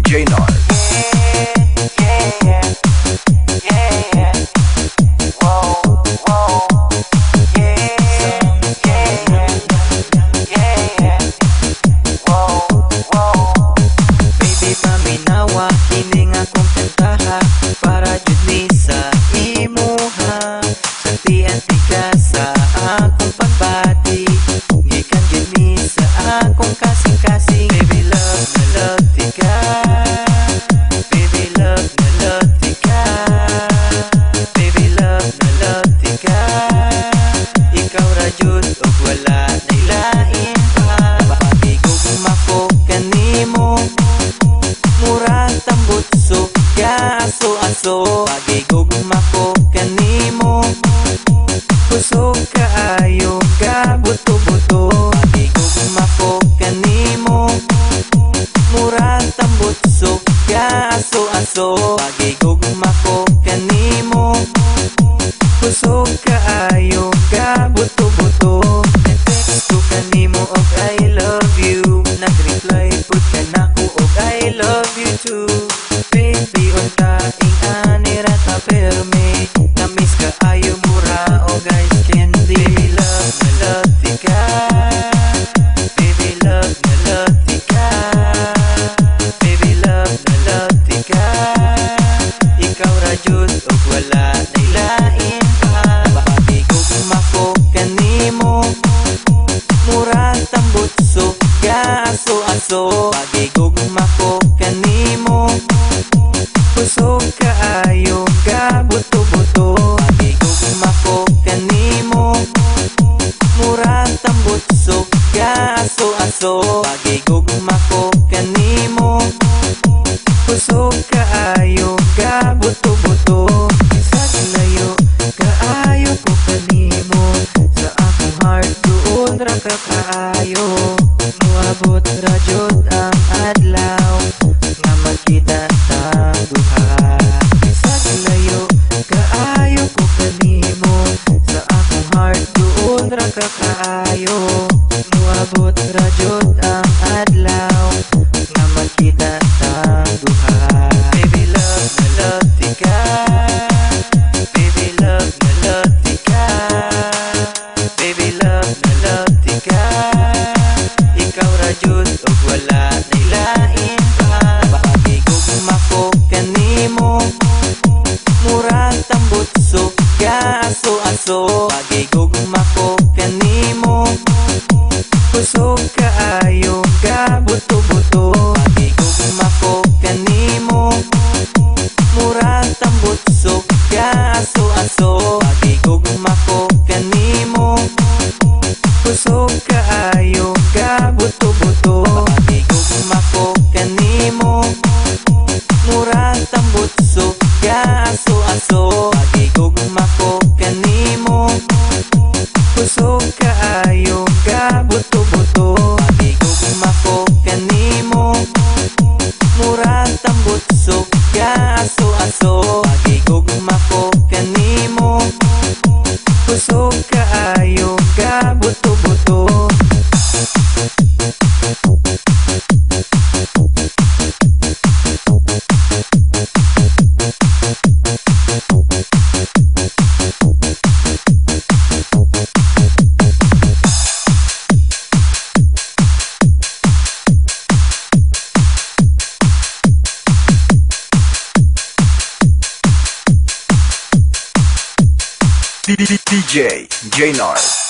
J-Nard. Baby, paminawa, kining akong kantaha para jud ni sa imuha. Santi-anti ka sa akong pagbati, gikan jud ni sa akong kasing-kasing. Baby love na love di ka, baby love na love di ka, baby love na love di ka. Ikaw ra jud ug wala nay lain pa. Pakigugma ko kanimo, murag tambutso ka aso-aso. Pagigugma ko kanimo, kusog kaayo ka buto-buto. Pagigugma ko kanimo, murag tambutso ka aso-aso. Pagigugma ko kanimo, kusog kaayo ka buto-buto. Nag-text ko kanimo og I love you, nag-reply pud ka nako og I love you too. Baby, unta ing anira ta perme, na-miss ka ayo mura o guys candy. Baby love na love di ka, baby love na love di ka, baby love na love di ka. Ikaw ra jud ug wala nay lain pa. Pakigugma ko kanimo, murag tambutso ka aso-aso. Pagigugma ko kanimo, kusog kaayo ka buto-buto. Pagigugma ko kanimo, murag tambutso ka aso-aso. Pagigugma ko kanimo, kusog kaayo ka buto-buto. Sa layo kaayo ko kanimo, sa akong heart tuon ra ka kaayo. Muabot ra jud ang adlaw nga magkita tang duha. Sa layo kaayo ko kanimo, sa akong heart tuon ra ka kaayo. Muabot ra jud ang adlaw nga magkita tang duha. Baby love na love di ka, baby love na love di ka, baby love na love di ka. Ikaw ra jud ug wala nay lain pa. Pakigugma ko kanimo, murag tambutso ka aso-aso. Pakigugma ko kanimo, kusog kaayo ka buto-buto. Pakigugma ko kanimo, murag tambutso ka aso-aso. Pakigugma ko kanimo, kusog kaayo ka buto-buto. Pakigugma ko kanimo, murag tambutso ka aso-aso. Pakigugma ko kanimo, kusog kaayo ka buto-buto. Pakigugma ko kanimo, murag tambutso ka aso-aso. Pakigugma ko kanimo, kusog kaayo ka buto-buto. DJ J-Nard.